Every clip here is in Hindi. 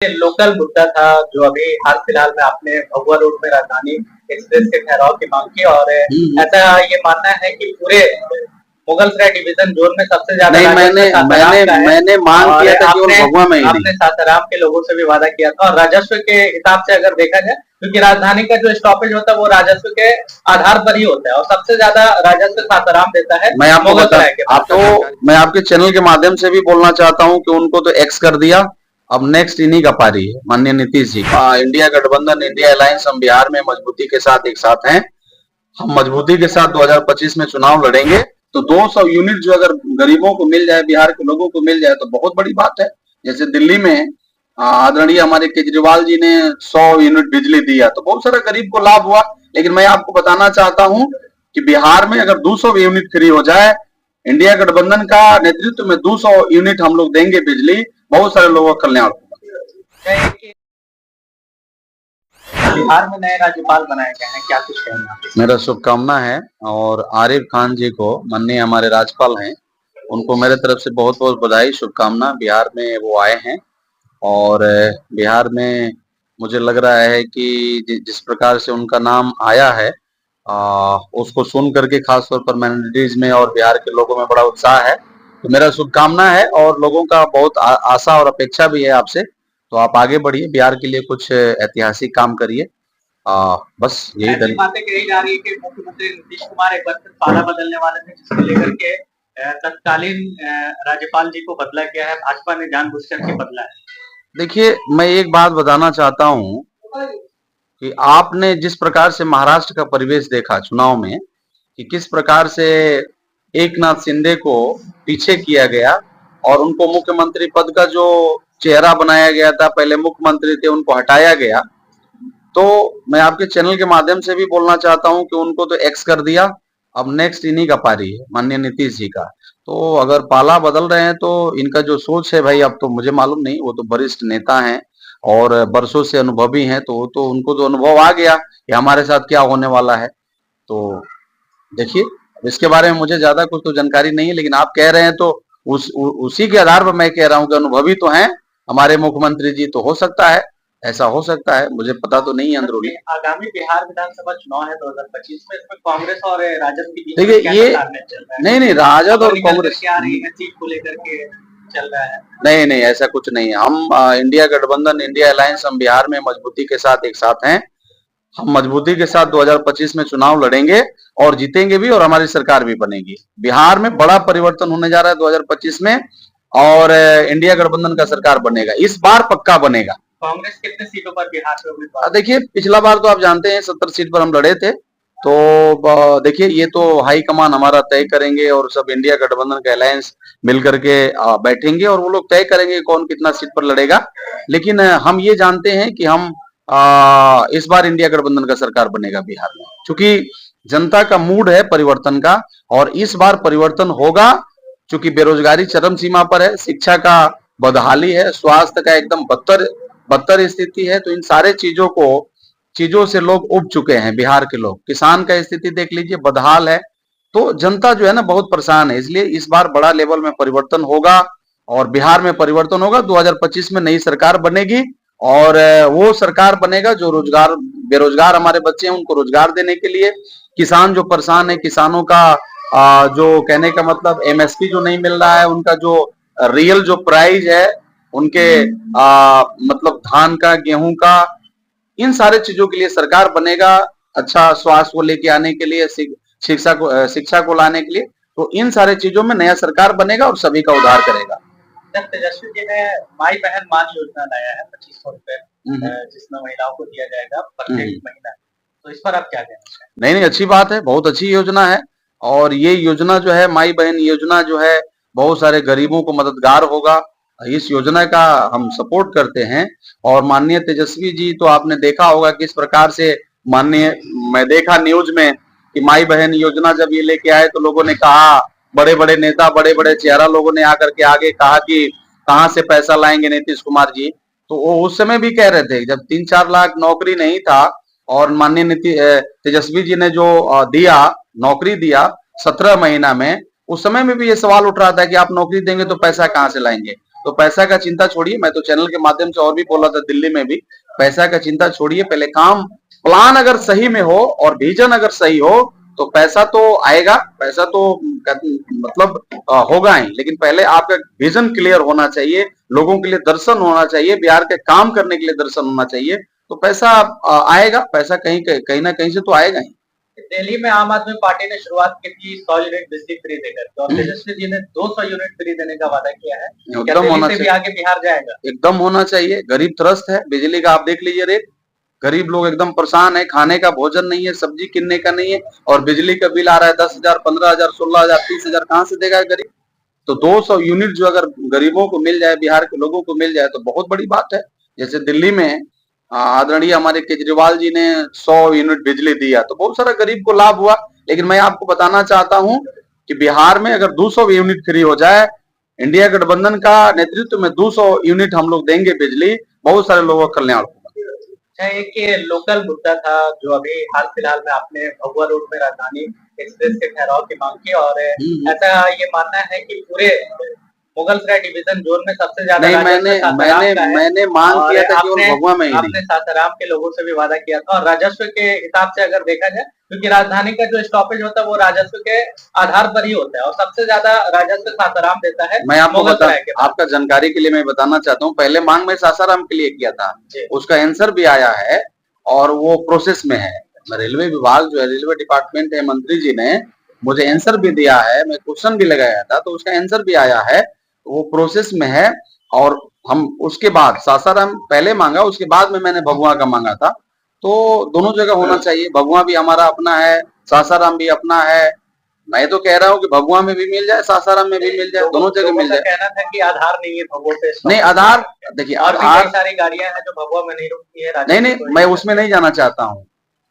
लोकल मुद्दा था जो अभी हाल फिलहाल में आपने भगवा रोड में राजधानी एक्सप्रेस के ठहराव की मांग की और ऐसा ये मानना है कि पूरे मुगलसराय डिवीजन जोन में सबसे ज्यादा नहीं, मैंने राजस्व सासाराम मैंने का है मैंने मांग और किया था केवल आपने भगवा में ही आपने नहीं। सासाराम के लोगों से भी वादा किया था और राजस्व के हिसाब से अगर देखा जाए क्योंकि राजधानी का जो स्टॉपेज होता है वो राजस्व के आधार पर ही होता है और सबसे ज्यादा राजस्व सासाराम देता है मैं आपको बता मुगलसराय के पास। आपको मैं आपके चैनल के माध्यम से भी बोलना चाहता हूं कि उनको तो एक्स कर दिया, अब नेक्स्ट इन्हीं का पारी है, माननीय नीतीश जी। इंडिया गठबंधन, इंडिया अलायंस, हम बिहार में मजबूती के साथ एक साथ हैं। हम मजबूती के साथ 2025 में चुनाव लड़ेंगे। तो 200 यूनिट जो अगर गरीबों को मिल जाए, बिहार के लोगों को मिल जाए तो बहुत बड़ी बात है। जैसे दिल्ली में आदरणीय हमारे केजरीवाल जी ने 100 यूनिट बिजली दिया तो बहुत सारा गरीब को लाभ हुआ। लेकिन मैं आपको बताना चाहता हूं कि बिहार में अगर 200 यूनिट फ्री हो जाए, इंडिया गठबंधन का नेतृत्व में 200 यूनिट हम लोग देंगे बिजली, बहुत सारे लोगों का कल्याण होगा। बिहार में नए राज्यपाल बनाए गए हैं, क्या कुछ कहेंगे? मेरा शुभकामना है और आरिफ खान जी को, माननीय हमारे राज्यपाल हैं, उनको मेरे तरफ से बहुत बहुत बधाई, शुभकामना। बिहार में वो आए हैं और बिहार में मुझे लग रहा है कि जिस प्रकार से उनका नाम आया है उसको सुन करके खासतौर पर माइनॉरिटीज में और बिहार के लोगों में बड़ा उत्साह है। तो मेरा शुभकामना है और लोगों का बहुत आशा और अपेक्षा भी है आपसे। तो आप आगे बढ़िए, बिहार के लिए कुछ ऐतिहासिक काम करिए। बस यही ऐसी बातें कही जा रही है कि मुख्यमंत्री नीतीश कुमार एक बार फिर पाला बदलने वाले थे जिसको लेकर के तत्कालीन राज्यपाल जी को बदला गया है, भाजपा ने जानबूझ करके बदला है। देखिए, मैं एक बात बताना चाहता हूं कि आपने जिस प्रकार से महाराष्ट्र का परिवेश देखा चुनाव में कि किस प्रकार से एकनाथ शिंदे को पीछे किया गया और उनको मुख्यमंत्री पद का जो चेहरा बनाया गया था, पहले मुख्यमंत्री थे, उनको हटाया गया। तो मैं आपके चैनल के माध्यम से भी बोलना चाहता हूं कि उनको तो एक्स कर दिया, अब नेक्स्ट इन्हीं का पारी है, माननीय नीतीश जी का। तो अगर पाला बदल रहे हैं तो इनका जो सोच है भाई, अब तो मुझे मालूम नहीं, वो तो वरिष्ठ नेता हैं और बरसों से अनुभवी हैं, तो उनको तो अनुभव आ गया कि हमारे साथ क्या होने वाला है। तो देखिए, अब इसके बारे में मुझे ज्यादा कुछ तो जानकारी नहीं है, लेकिन आप कह रहे हैं तो उसी के आधार पर मैं कह रहा हूं कि अनुभवी तो हैं हमारे मुख्यमंत्री जी, तो हो सकता है, ऐसा हो सकता है, मुझे पता तो नहीं है अंदरूनी। आगामी बिहार विधानसभा चुनाव है 2025 में, इसमें कांग्रेस और राजद के बीच देखिए ये नहीं, राजद और कांग्रेस क्या रही है सीट को लेकर के चल रहा है? नहीं, ऐसा कुछ नहीं है। हम इंडिया गठबंधन, इंडिया अलायंस, हम बिहार में मजबूती के साथ एक साथ हैं। हम मजबूती के साथ 2025 में चुनाव लड़ेंगे और जीतेंगे भी और हमारी सरकार भी बनेगी। बिहार में बड़ा परिवर्तन होने जा रहा है 2025 में और इंडिया गठबंधन का सरकार बनेगा, इस बार पक्का बनेगा। कांग्रेस कितने सीटों पर बिहार में उम्मीदवार? देखिए, पिछला बार तो आप जानते हैं 70 सीट पर हम लड़े थे। तो देखिए, ये तो हाई कमान हमारा तय करेंगे और सब इंडिया गठबंधन का अलायंस मिलकर के बैठेंगे और वो लोग तय करेंगे कौन कितना सीट पर लड़ेगा। लेकिन हम ये जानते हैं कि हम इस बार इंडिया गठबंधन का सरकार बनेगा बिहार में, क्योंकि जनता का मूड है परिवर्तन का और इस बार परिवर्तन होगा। क्योंकि बेरोजगारी चरम सीमा पर है, शिक्षा का बदहाली है, स्वास्थ्य का एकदम बदतर स्थिति है। तो इन सारे चीजों से लोग उब चुके हैं बिहार के लोग। किसान का स्थिति देख लीजिए, बदहाल है। तो जनता जो है ना बहुत परेशान है, इसलिए इस बार बड़ा लेवल में परिवर्तन होगा और बिहार में परिवर्तन होगा। 2025 में नई सरकार बनेगी और वो सरकार बनेगा जो बेरोजगार हमारे बच्चे हैं उनको रोजगार देने के लिए, किसान जो परेशान है, किसानों का जो कहने का मतलब एमएसपी जो नहीं मिल रहा है, उनका जो रियल जो प्राइस है उनके मतलब धान का, गेहूं का, इन सारे चीजों के लिए सरकार बनेगा। अच्छा स्वास्थ्य को लेके आने के लिए, शिक्षा को लाने के लिए, तो इन सारे चीजों में नया सरकार बनेगा और सभी का उद्धार करेगा। तेजस्वी जी ने माई बहन मान योजना लाया है 2500 रुपए, जिसमें महिलाओं को दिया जाएगा प्रत्येक महीना, तो इस पर आप क्या कहना? नहीं, अच्छी बात है, बहुत अच्छी योजना है और ये योजना जो है माई बहन योजना जो है बहुत सारे गरीबों को मददगार होगा। इस योजना का हम सपोर्ट करते हैं और माननीय तेजस्वी जी तो आपने देखा होगा किस प्रकार से मैं देखा न्यूज में कि माई बहन योजना जब ये लेके आए तो लोगों ने कहा, बड़े बड़े नेता, बड़े बड़े चेहरा लोगों ने आकर के आगे कहा कि कहां से पैसा लाएंगे नीतीश कुमार जी। तो वो उस समय भी कह रहे थे जब 3-4 लाख नौकरी नहीं था और माननीय तेजस्वी जी ने जो दिया, नौकरी दिया 17 महीना में, उस समय में भी ये सवाल उठ रहा था कि आप नौकरी देंगे तो पैसा कहां से लाएंगे। तो पैसा का चिंता छोड़िए, मैं तो चैनल के माध्यम से और भी बोला था दिल्ली में भी, पैसा का चिंता छोड़िए, पहले काम प्लान अगर सही में हो और विजन अगर सही हो तो पैसा तो आएगा, पैसा तो मतलब होगा ही, लेकिन पहले आपका विजन क्लियर होना चाहिए, लोगों के लिए दर्शन होना चाहिए, बिहार के काम करने के लिए दर्शन होना चाहिए, तो पैसा आएगा, पैसा कहीं कहीं ना कहीं से तो आएगा ही। दिल्ली में आम आदमी पार्टी ने शुरुआत की थी 100 यूनिट बिजली फ्री देकर, और तेजस्वी जी ने 200 यूनिट फ्री देने का वादा किया है। क्या एकदम दिल्ली होना से भी चाहिए, आगे बिहार जाएगा? एकदम होना चाहिए। गरीब त्रस्त है, बिजली का आप देख लीजिए रेट, गरीब लोग एकदम परेशान है, खाने का भोजन नहीं है, सब्जी किनने का नहीं है, और बिजली का बिल आ रहा है 10,000, 15,000, 16,000, 30,000, कहाँ से देगा गरीब? तो 200 यूनिट जो अगर गरीबों को मिल जाए, बिहार के लोगों को मिल जाए तो बहुत बड़ी बात है। जैसे दिल्ली में आदरणीय हमारे केजरीवाल जी ने 100 यूनिट बिजली दिया तो बहुत सारा गरीब को लाभ हुआ, लेकिन मैं आपको बताना चाहता हूं कि बिहार में अगर 200 यूनिट फ्री हो जाए, इंडिया गठबंधन का नेतृत्व में 200 यूनिट हम लोग देंगे बिजली, बहुत सारे लोगों का कल्याण होगा। एक ये लोकल मुद्दा था जो अभी हाल फिलहाल में आपने भगवा रोड में राजधानी एक्सप्रेस के ठहराव की मांग की, और ऐसा ये मानना है कि पूरे मुगलसराय डिवीजन जोन में सबसे ज्यादा नहीं, मैंने मांग किया था केवल भगवा में ही नहीं। आपने सासाराम के लोगों से भी वादा किया था, और राजस्व के हिसाब से अगर देखा जाए, क्योंकि राजधानी का जो स्टॉपेज होता है वो राजस्व के आधार पर ही होता है, और सबसे ज्यादा राजस्व सासाराम देता है। मैं आपको आपका जानकारी के लिए मैं बताना चाहता हूँ, पहले मांग में सासाराम के लिए किया था, उसका आंसर भी आया है और वो प्रोसेस में है। रेलवे विभाग जो है, रेलवे डिपार्टमेंट है, मंत्री जी ने मुझे आंसर भी दिया है, मैं क्वेश्चन भी लगाया था तो उसका आंसर भी आया है, वो प्रोसेस में है। और हम उसके बाद सासाराम पहले मांगा, उसके बाद में मैंने भगवा का मांगा था, तो दोनों जगह होना चाहिए। भगवा भी हमारा अपना है, सासाराम भी अपना है। मैं तो कह रहा हूँ कि भगवा में भी मिल जाए, सासाराम में भी मिल जाए, दोनों जगह मिल जाए। कहना था कि आधार नहीं है भगवा पे। नहीं, आधार देखिए, आधार सारी गाड़ियां हैं जो भगवा में नहीं रुकती है। नहीं, मैं उसमें नहीं जाना चाहता हूँ।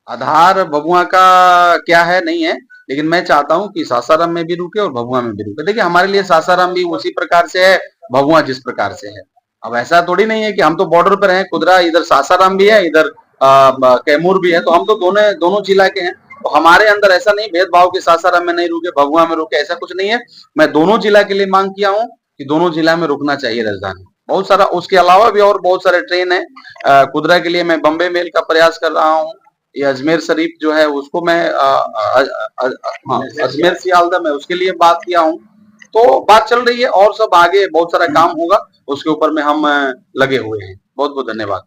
आधार भगवा का क्या है नहीं है, लेकिन मैं चाहता हूँ कि सासाराम में भी रुके और भगवा में भी रुके। देखिए, हमारे लिए सासाराम भी उसी प्रकार से है, भगवा जिस प्रकार से है। अब ऐसा थोड़ी नहीं है कि हम तो बॉर्डर पर हैं, कुदरा इधर सासाराम भी है, इधर कैमूर भी है, तो हम तो दोनों जिला के हैं। तो हमारे अंदर ऐसा नहीं भेदभाव कि सासाराम में नहीं रुके, भगवा में रुके, ऐसा कुछ नहीं है। मैं दोनों जिला के लिए मांग किया हूँ कि दोनों जिला में रुकना चाहिए राजधानी। बहुत सारा उसके अलावा भी और बहुत सारे ट्रेन है। कुदरा के लिए मैं बम्बे मेल का प्रयास कर रहा हूँ, ये अजमेर शरीफ जो है उसको मैं अजमेर सियालदा में उसके लिए बात किया हूँ। तो बात चल रही है और सब आगे बहुत सारा काम होगा, उसके ऊपर में हम लगे हुए हैं। बहुत बहुत धन्यवाद।